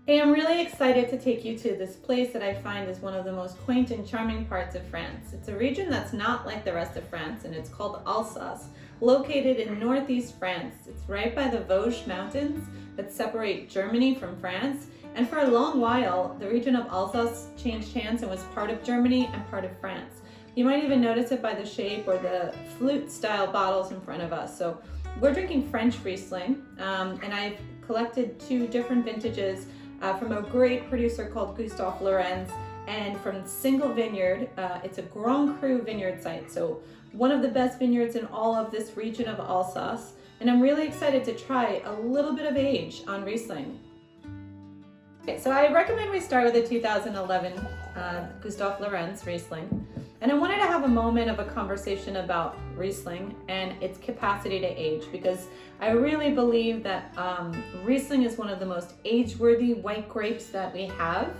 Hey, I'm really excited to take you to this place that I find is one of the most quaint and charming parts of France. It's a region that's not like the rest of France, and it's called Alsace, located in northeast France. It's right by the Vosges Mountains that separate Germany from France. And for a long while, the region of Alsace changed hands and was part of Germany and part of France. You might even notice it by the shape or the flute-style bottles in front of us. So we're drinking French Riesling, and I've collected two different vintages from a great producer called Gustave Lorenz, and from Single Vineyard. It's a Grand Cru vineyard site, so one of the best vineyards in all of this region of Alsace, and I'm really excited to try a little bit of age on Riesling. Okay, so I recommend we start with the 2011 Gustave Lorenz Riesling, and I wanted to have a moment of a conversation about Riesling and its capacity to age, because I really believe that Riesling is one of the most age-worthy white grapes that we have.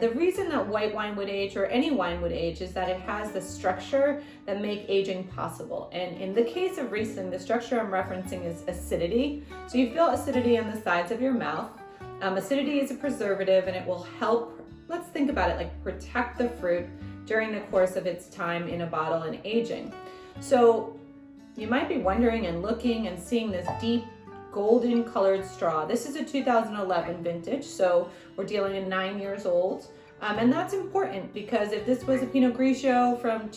The reason that white wine would age, or any wine would age, is that it has the structure that make aging possible. And in the case of Riesling, the structure I'm referencing is acidity. So you feel acidity on the sides of your mouth. Acidity is a preservative, and it will help, let's think about it, like protect the fruit during the course of its time in a bottle and aging. So you might be wondering and looking and seeing this deep golden colored straw. This is a 2011 vintage, so we're dealing in 9 years old. And that's important because if this was a Pinot Grigio from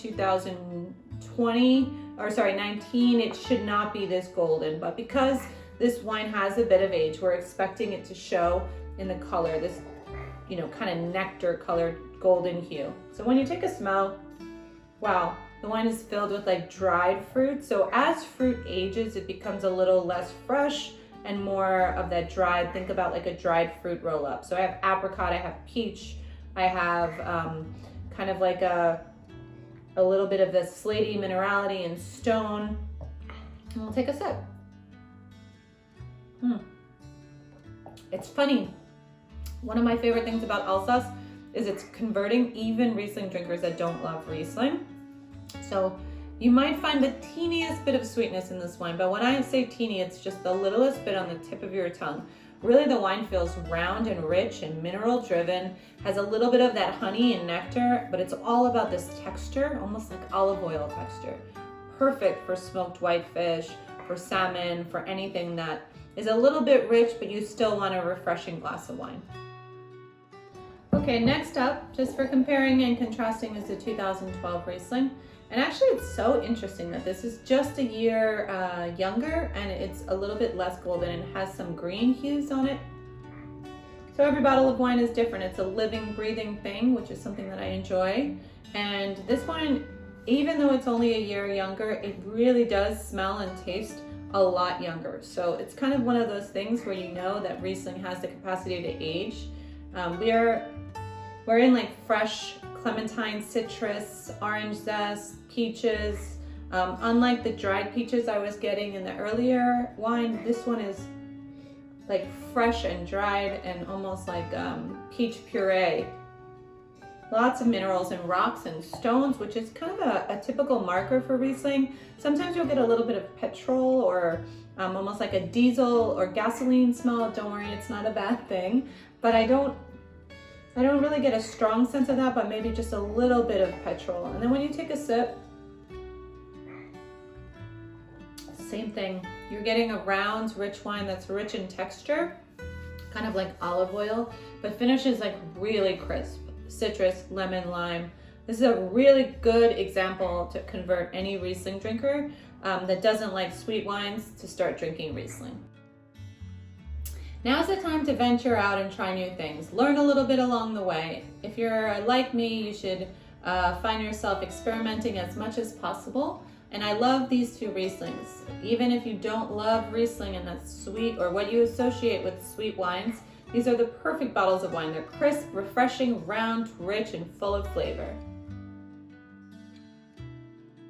19, it should not be this golden. But because this wine has a bit of age, we're expecting it to show in the color, this, kind of nectar colored golden hue. So when you take a smell, wow, the wine is filled with like dried fruit. So as fruit ages, it becomes a little less fresh and more of that dried, think about like a dried fruit roll up. So I have apricot, I have peach, I have kind of like a little bit of the slaty minerality and stone. And we'll take a sip. It's funny. One of my favorite things about Alsace is it's converting even Riesling drinkers that don't love Riesling. So you might find the teeniest bit of sweetness in this wine, but when I say teeny, it's just the littlest bit on the tip of your tongue. Really, the wine feels round and rich and mineral driven, has a little bit of that honey and nectar, but it's all about this texture, almost like olive oil texture. Perfect for smoked whitefish, for salmon, for anything that is a little bit rich, but you still want a refreshing glass of wine. Okay, next up, just for comparing and contrasting, is the 2012 Riesling. And actually, it's so interesting that this is just a year younger, and it's a little bit less golden and has some green hues on it. So every bottle of wine is different. It's a living, breathing thing, which is something that I enjoy. And this wine, even though it's only a year younger, it really does smell and taste a lot younger. So it's kind of one of those things where you know that Riesling has the capacity to age. We're in like fresh clementine, citrus, orange zest, peaches. Unlike the dried peaches I was getting in the earlier wine, this one is like fresh and dried and almost like peach puree. Lots of minerals and rocks and stones, which is kind of a typical marker for Riesling. Sometimes you'll get a little bit of petrol or almost like a diesel or gasoline smell. Don't worry, it's not a bad thing. But I don't really get a strong sense of that, but maybe just a little bit of petrol. And then when you take a sip, same thing. You're getting a round, rich wine that's rich in texture, kind of like olive oil, but finishes like really crisp. Citrus, lemon, lime. This is a really good example to convert any Riesling drinker that doesn't like sweet wines to start drinking Riesling. Now's the time to venture out and try new things. Learn a little bit along the way. If you're like me, you should find yourself experimenting as much as possible. And I love these two Rieslings. Even if you don't love Riesling and that's sweet or what you associate with sweet wines, these are the perfect bottles of wine. They're crisp, refreshing, round, rich, and full of flavor.